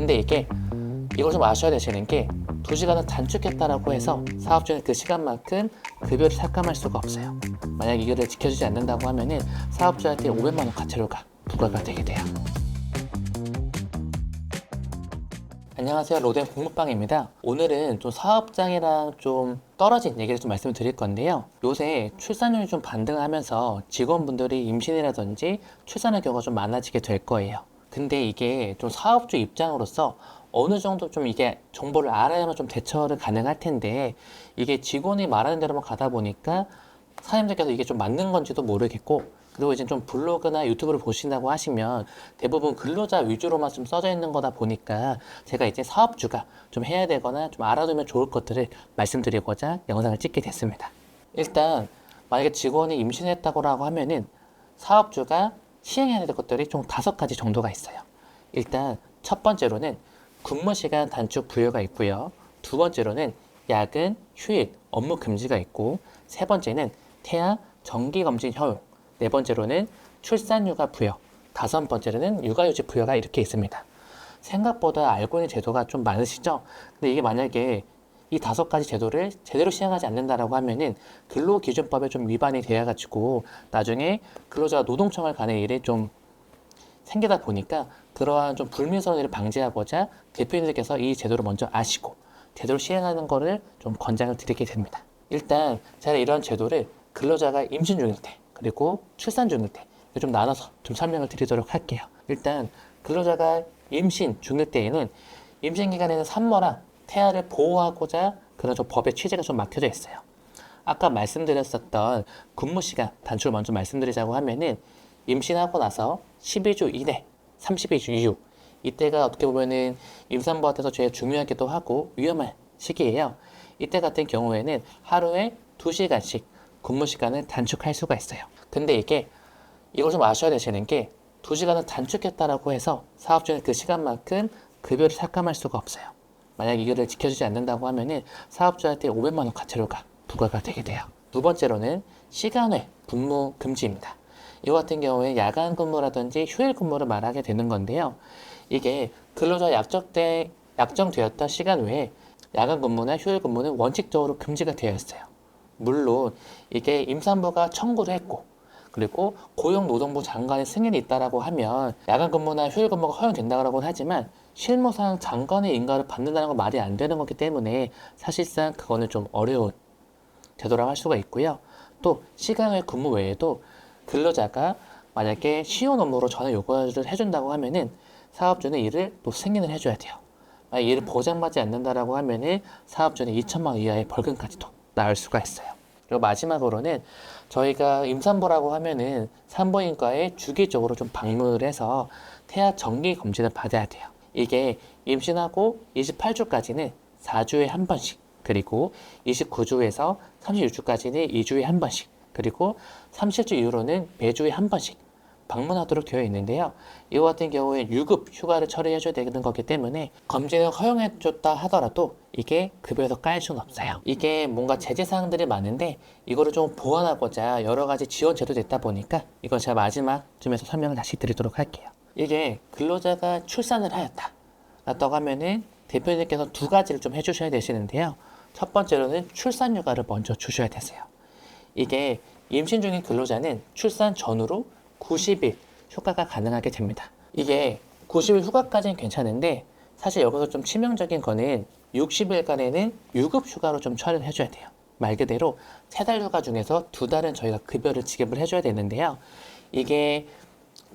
근데 이걸 좀 아셔야 되시는 게 2시간을 단축했다라고 해서 사업주는 그 시간만큼 급여를 삭감할 수가 없어요. 만약 이거를 지켜주지 않는다고 하면은 사업주한테 500만 원 과태료가 부과가 되게 돼요. 안녕하세요, 로덴 공부방입니다. 오늘은 좀 사업장이랑 좀 떨어진 얘기를 좀 말씀을 드릴 건데요. 요새 출산율이 좀 반등하면서 직원분들이 임신이라든지 출산의 경우가 좀 많아지게 될 거예요. 근데 이게 좀 사업주 입장으로서 어느 정도 좀 이게 정보를 알아야만 좀 대처를 가능할 텐데, 이게 직원이 말하는 대로만 가다 보니까 사장님들께서 이게 좀 맞는 건지도 모르겠고, 그리고 이제 좀 블로그나 유튜브를 보신다고 하시면 대부분 근로자 위주로만 좀 써져 있는 거다 보니까 제가 이제 사업주가 좀 해야 되거나 좀 알아두면 좋을 것들을 말씀드리고자 영상을 찍게 됐습니다. 일단 만약에 직원이 임신했다고 하면은 사업주가 시행해야 될 것들이 총 5가지 정도가 있어요. 일단 첫 번째로는 근무 시간 단축 부여가 있고요. 두 번째로는 야근, 휴일, 업무 금지가 있고, 세 번째는 태아, 정기검진 허용, 네 번째로는 출산휴가 부여, 다섯 번째로는 육아휴직 부여가 이렇게 있습니다. 생각보다 알고 있는 제도가 좀 많으시죠? 근데 이게 만약에 이 5가지 제도를 제대로 시행하지 않는다라고 하면은 근로기준법에 좀 위반이 되어가지고 나중에 근로자가 노동청을 가는 일이 좀 생기다 보니까 그러한 좀 불미스러운 일을 방지하고자 대표님들께서 이 제도를 먼저 아시고 제대로 시행하는 거를 좀 권장을 드리게 됩니다. 일단 제가 이런 제도를 근로자가 임신 중일 때 그리고 출산 중일 때 좀 나눠서 좀 설명을 드리도록 할게요. 일단 근로자가 임신 중일 때에는 임신 기간에는 산모랑 태아를 보호하고자 그런 좀 법의 취지가 좀 막혀져 있어요. 아까 말씀드렸었던 근무 시간 단축을 먼저 말씀드리자고 하면은 임신하고 나서 12주 이내, 32주 이후, 이때가 어떻게 보면은 임산부한테서 제일 중요하기도 하고 위험한 시기예요. 이때 같은 경우에는 하루에 2시간씩 근무 시간을 단축할 수가 있어요. 근데 이걸 좀 아셔야 되시는 게 2시간을 단축했다라고 해서 사업주는 그 시간만큼 급여를 삭감할 수가 없어요. 만약 이거를 지켜주지 않는다고 하면은 사업주한테 500만 원 과태료가 부과가 되게 돼요. 두 번째로는 시간외 근무 금지입니다. 이와 같은 경우에 야간 근무라든지 휴일 근무를 말하게 되는 건데요. 이게 근로자 약정되었던 시간 외에 야간 근무나 휴일 근무는 원칙적으로 금지가 되어 있어요. 물론 이게 임산부가 청구를 했고 그리고 고용노동부 장관의 승인이 있다라고 하면 야간 근무나 휴일 근무가 허용된다고 하지만 실무상 장관의 인가를 받는다는 건 말이 안 되는 거기 때문에 사실상 그거는 좀 어려운 제도라고 할 수가 있고요. 또 시간외 근무 외에도 근로자가 만약에 쉬운 업무로 전화 요구를 해준다고 하면은 사업주는 이를 또 승인을 해줘야 돼요. 만약 이를 보장받지 않는다라고 하면은 사업주는 2천만 원 이하의 벌금까지도 나올 수가 있어요. 그리고 마지막으로는 저희가 임산부라고 하면은 산부인과에 주기적으로 좀 방문을 해서 태아 정기 검진을 받아야 돼요. 이게 임신하고 28주까지는 4주에 한 번씩, 그리고 29주에서 36주까지는 2주에 한 번씩, 그리고 30주 이후로는 매주에 한 번씩 방문하도록 되어 있는데요. 이와 같은 경우에 유급 휴가를 처리해줘야 되는 거기 때문에 검진을 허용해줬다 하더라도 이게 급여에서 깔 수는 없어요. 이게 뭔가 제재사항들이 많은데 이거를 좀 보완하고자 여러 가지 지원 제도도 있다 보니까 이건 제가 마지막쯤에서 설명을 다시 드리도록 할게요. 이게 근로자가 출산을 하였다 라고 하면은 대표님께서 2가지를 좀 해주셔야 되시는데요. 첫 번째로는 출산휴가를 먼저 주셔야 되세요. 이게 임신 중인 근로자는 출산 전후로 90일 휴가가 가능하게 됩니다. 이게 90일 휴가까지는 괜찮은데 사실 여기서 좀 치명적인 거는 60일간에는 유급 휴가로 좀 처리를 해줘야 돼요. 말 그대로 3달 휴가 중에서 2달은 저희가 급여를 지급을 해줘야 되는데요. 이게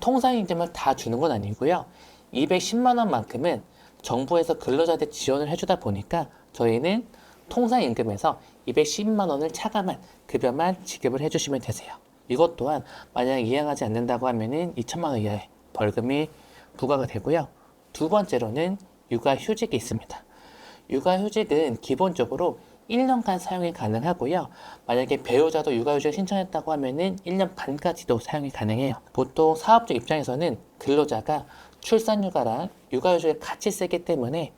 통상임금을 다 주는 건 아니고요. 210만 원만큼은 정부에서 근로자한테 지원을 해주다 보니까 저희는 통상임금에서 210만 원을 차감한 급여만 지급을 해주시면 되세요. 이것 또한 만약 이행하지 않는다고 하면은 2천만 원 이하의 벌금이 부과가 되고요. 두 번째로는 육아휴직이 있습니다. 육아휴직은 기본적으로 1년간 사용이 가능하고요. 만약에 배우자도 육아휴직을 신청했다고 하면은 1년 반까지도 사용이 가능해요. 보통 사업주 입장에서는 근로자가 출산휴가랑 육아휴직을 같이 쓰기 때문에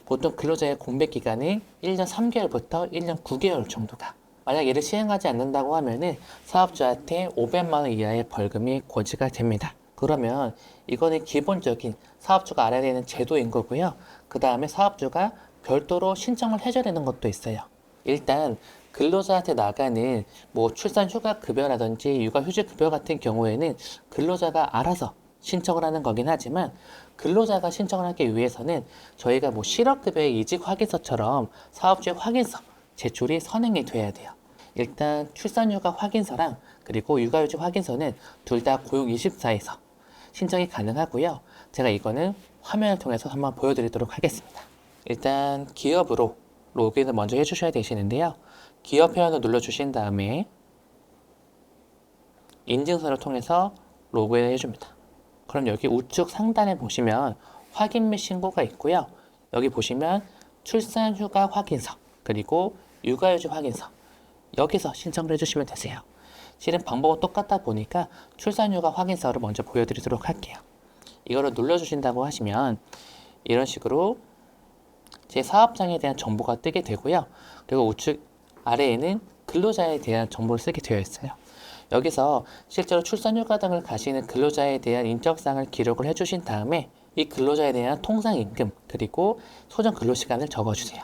보통 근로자의 공백기간이 1년 3개월부터 1년 9개월 정도가, 만약 이를 시행하지 않는다고 하면은 사업주한테 500만 원 이하의 벌금이 고지가 됩니다. 그러면 이거는 기본적인 사업주가 알아야 되는 제도인 거고요. 그 다음에 사업주가 별도로 신청을 해줘야 되는 것도 있어요. 일단 근로자한테 나가는 뭐 출산 휴가 급여라든지 육아 휴직 급여 같은 경우에는 근로자가 알아서 신청을 하는 거긴 하지만, 근로자가 신청을 하기 위해서는 저희가 뭐 실업급여의 이직 확인서처럼 사업주의 확인서 제출이 선행이 돼야 돼요. 일단 출산휴가 확인서랑 그리고 육아휴직 확인서는 둘 다 고용24에서 신청이 가능하고요. 제가 이거는 화면을 통해서 한번 보여드리도록 하겠습니다. 일단 기업으로 로그인을 먼저 해주셔야 되시는데요. 기업 회원을 눌러주신 다음에 인증서를 통해서 로그인을 해줍니다. 그럼 여기 우측 상단에 보시면 확인 및 신고가 있고요. 여기 보시면 출산휴가 확인서 그리고 육아휴직 확인서, 여기서 신청을 해주시면 되세요. 실은 방법은 똑같다 보니까 출산휴가 확인서를 먼저 보여드리도록 할게요. 이거를 눌러주신다고 하시면 이런 식으로 제 사업장에 대한 정보가 뜨게 되고요. 그리고 우측 아래에는 근로자에 대한 정보를 쓰게 되어 있어요. 여기서 실제로 출산휴가 등을 가시는 근로자에 대한 인적사항을 기록을 해주신 다음에 이 근로자에 대한 통상임금 그리고 소정 근로시간을 적어주세요.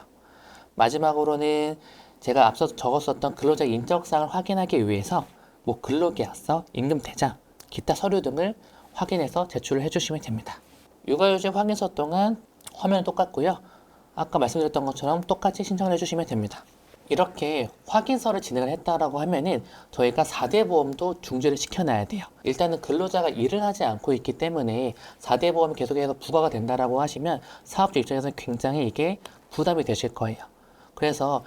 마지막으로는 제가 앞서 적었었던 근로자 인적사항을 확인하기 위해서 뭐 근로계약서, 임금대장, 기타 서류 등을 확인해서 제출을 해주시면 됩니다. 육아휴직 확인서 동안 화면은 똑같고요. 아까 말씀드렸던 것처럼 똑같이 신청을 해주시면 됩니다. 이렇게 확인서를 진행을 했다라고 하면은 저희가 4대 보험도 중지를 시켜놔야 돼요. 일단은 근로자가 일을 하지 않고 있기 때문에 4대 보험이 계속해서 부과가 된다라고 하시면 사업주 입장에서는 굉장히 이게 부담이 되실 거예요. 그래서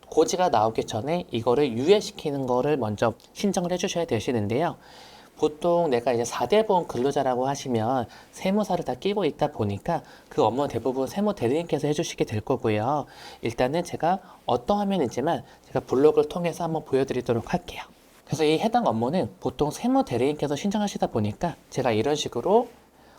고지가 나오기 전에 이거를 유예시키는 거를 먼저 신청을 해주셔야 되시는데요. 보통 내가 이제 4대 보험 근로자라고 하시면 세무사를 다 끼고 있다 보니까 그 업무는 대부분 세무 대리인께서 해주시게 될 거고요. 일단은 제가 어떤 화면이지만 제가 블로그를 통해서 한번 보여드리도록 할게요. 그래서 이 해당 업무는 보통 세무 대리인께서 신청하시다 보니까 제가 이런 식으로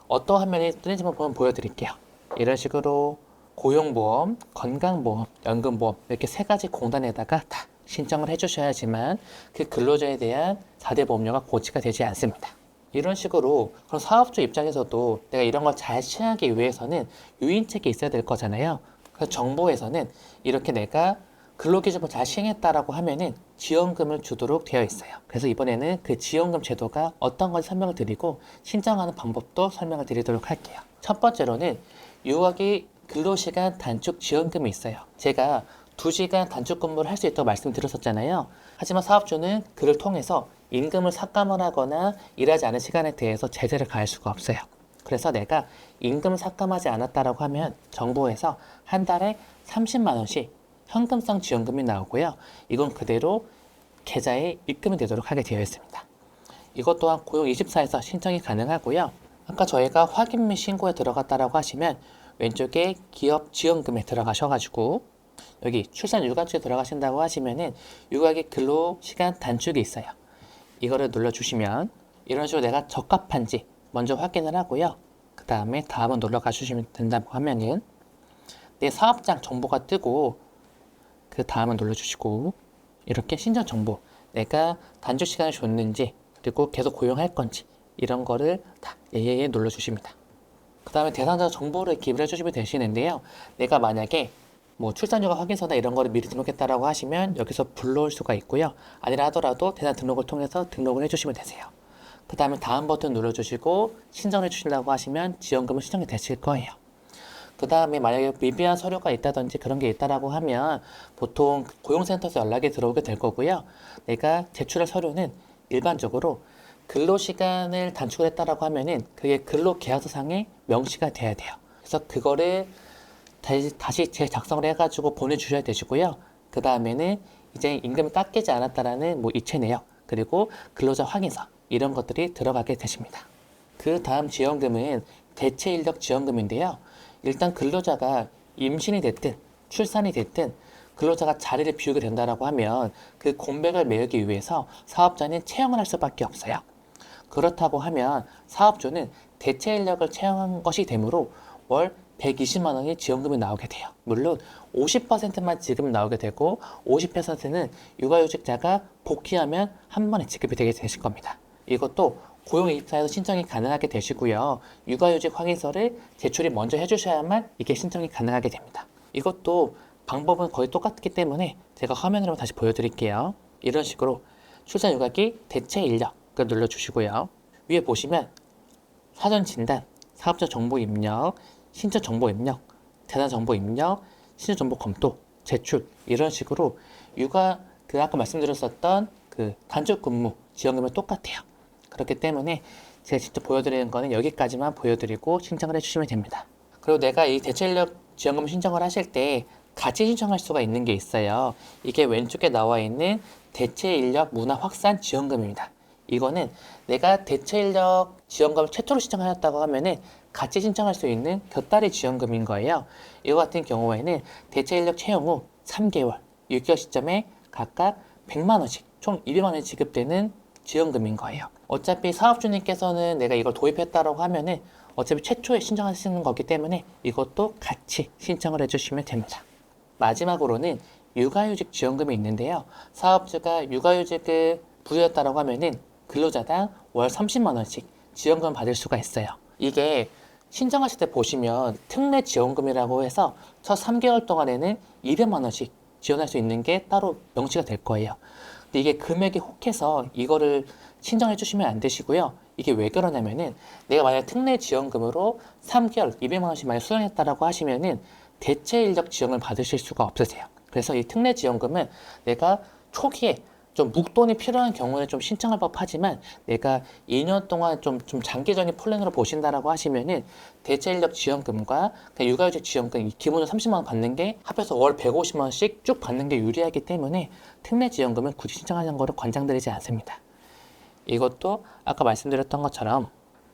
어떤 화면이 뜨는지 한번 보여드릴게요. 이런 식으로 고용보험, 건강보험, 연금보험 이렇게 세 가지 공단에다가 다 신청을 해주셔야지만 그 근로자에 대한 4대 보험료가 고지가 되지 않습니다. 이런 식으로 그럼 사업주 입장에서도 내가 이런 걸 잘 시행하기 위해서는 유인책이 있어야 될 거잖아요. 그래서 정부에서는 이렇게 내가 근로기준을 잘 시행했다라고 하면은 지원금을 주도록 되어 있어요. 그래서 이번에는 그 지원금 제도가 어떤 건지 설명을 드리고 신청하는 방법도 설명을 드리도록 할게요. 첫 번째로는 유아기 근로시간 단축 지원금이 있어요. 제가 2시간 단축 근무를 할 수 있다고 말씀드렸었잖아요. 하지만 사업주는 그를 통해서 임금을 삭감을 하거나 일하지 않은 시간에 대해서 제재를 가할 수가 없어요. 그래서 내가 임금을 삭감하지 않았다라고 하면 정부에서 한 달에 30만 원씩 현금성 지원금이 나오고요. 이건 그대로 계좌에 입금이 되도록 하게 되어 있습니다. 이것 또한 고용24에서 신청이 가능하고요. 아까 저희가 확인 및 신고에 들어갔다라고 하시면 왼쪽에 기업 지원금에 들어가셔가지고 여기 출산 육아휴직에 들어가신다고 하시면은 육아기 근로 시간 단축이 있어요. 이거를 눌러주시면 이런 식으로 내가 적합한지 먼저 확인을 하고요. 그 다음에 다음은 눌러가 주시면 된다고 하면은 내 사업장 정보가 뜨고 그 다음은 눌러주시고 이렇게 신청 정보, 내가 단축 시간을 줬는지 그리고 계속 고용할 건지 이런 거를 다 예예예 눌러주십니다. 그 다음에 대상자 정보를 기입을 해주시면 되시는데요. 내가 만약에 뭐 출산휴가 확인서나 이런 거를 미리 등록했다라고 하시면 여기서 불러올 수가 있고요. 아니라 하더라도 대상 등록을 통해서 등록을 해주시면 되세요. 그 다음에 다음 버튼 눌러주시고 신청해 주신다고 하시면 지원금을 신청이 되실 거예요. 그 다음에 만약에 미비한 서류가 있다든지 그런 게 있다라고 하면 보통 고용센터에서 연락이 들어오게 될 거고요. 내가 제출할 서류는 일반적으로 근로시간을 단축을 했다라고 하면은 그게 근로계약서상에 명시가 돼야 돼요. 그래서 그거를 다시 재작성을 해가지고 보내주셔야 되시고요. 그 다음에는 이제 임금이 깎이지 않았다라는 뭐 이체 내역 그리고 근로자 확인서 이런 것들이 들어가게 되십니다. 그 다음 지원금은 대체 인력 지원금인데요. 일단 근로자가 임신이 됐든 출산이 됐든 근로자가 자리를 비우게 된다라고 하면 그 공백을 메우기 위해서 사업자는 채용을 할 수밖에 없어요. 그렇다고 하면 사업주는 대체 인력을 채용한 것이 되므로 월 120만 원이 지원금이 나오게 돼요. 물론 50%만 지급이 나오게 되고 50%는 육아휴직자가 복귀하면 한 번에 지급이 되게 되실 겁니다. 이것도 고용인입사에서 신청이 가능하게 되시고요. 육아휴직 확인서를 제출이 먼저 해주셔야만 이게 신청이 가능하게 됩니다. 이것도 방법은 거의 똑같기 때문에 제가 화면으로 다시 보여드릴게요. 이런 식으로 출산휴가기 대체 인력을 눌러주시고요. 위에 보시면 사전 진단, 사업자 정보 입력, 신청 정보 입력, 재산 정보 입력, 신청 정보 검토, 제출 이런 식으로 육아 아까 말씀드렸었던 단축 근무 지원금은 똑같아요. 그렇기 때문에 제가 직접 보여드리는 거는 여기까지만 보여드리고 신청을 해주시면 됩니다. 그리고 내가 이 대체 인력 지원금 신청을 하실 때 같이 신청할 수가 있는 게 있어요. 이게 왼쪽에 나와 있는 대체 인력 문화 확산 지원금입니다. 이거는 내가 대체 인력 지원금을 최초로 신청하셨다고 하면은 같이 신청할 수 있는 곁다리 지원금인 거예요. 이거 같은 경우에는 대체 인력 채용 후 3개월, 6개월 시점에 각각 100만 원씩 총 200만 원이 지급되는 지원금인 거예요. 어차피 사업주님께서는 내가 이걸 도입했다고 하면은 어차피 최초에 신청하시는 거기 때문에 이것도 같이 신청을 해주시면 됩니다. 마지막으로는 육아휴직 지원금이 있는데요. 사업주가 육아휴직을 부여했다고 하면은 근로자당 월 30만 원씩 지원금 받을 수가 있어요. 이게 신청하실 때 보시면 특례 지원금이라고 해서 첫 3개월 동안에는 200만 원씩 지원할 수 있는 게 따로 명시가 될 거예요. 근데 이게 금액이 혹해서 이거를 신청해 주시면 안 되시고요. 이게 왜 그러냐면은 내가 만약 특례 지원금으로 3개월 200만 원씩 만약 수령했다라고 하시면은 대체 인력 지원을 받으실 수가 없으세요. 그래서 이 특례 지원금은 내가 초기에 좀 묵돈이 필요한 경우는 좀 신청할 법하지만 내가 2년 동안 좀 장기적인 플랜으로 보신다라고 하시면은 대체 인력 지원금과 육아휴직 지원금 기본으로 30만 원 받는 게 합해서 월 150만 원씩 쭉 받는 게 유리하기 때문에 특례 지원금은 굳이 신청하는 거를 권장드리지 않습니다. 이것도 아까 말씀드렸던 것처럼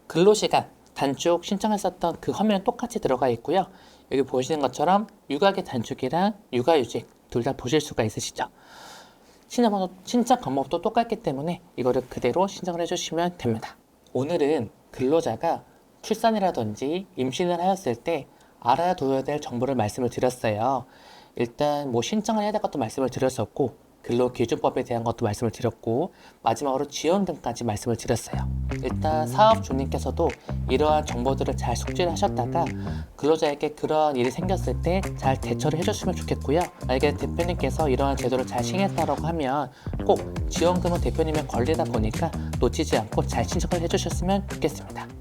근로시간 단축 신청했었던 그 화면에 똑같이 들어가 있고요. 여기 보시는 것처럼 육아기 단축이랑 육아휴직 둘 다 보실 수가 있으시죠. 신청 방법도 똑같기 때문에 이거를 그대로 신청을 해주시면 됩니다. 오늘은 근로자가 출산이라든지 임신을 하였을 때 알아둬야 될 정보를 말씀을 드렸어요. 일단 신청을 해야 될 것도 말씀을 드렸었고 근로기준법에 대한 것도 말씀을 드렸고 마지막으로 지원금까지 말씀을 드렸어요. 일단 사업주님께서도 이러한 정보들을 잘 숙지를 하셨다가 근로자에게 그러한 일이 생겼을 때 잘 대처를 해주시면 좋겠고요. 만약에 대표님께서 이러한 제도를 잘 시행했다고 하면 꼭 지원금은 대표님의 권리다 보니까 놓치지 않고 잘 신청을 해주셨으면 좋겠습니다.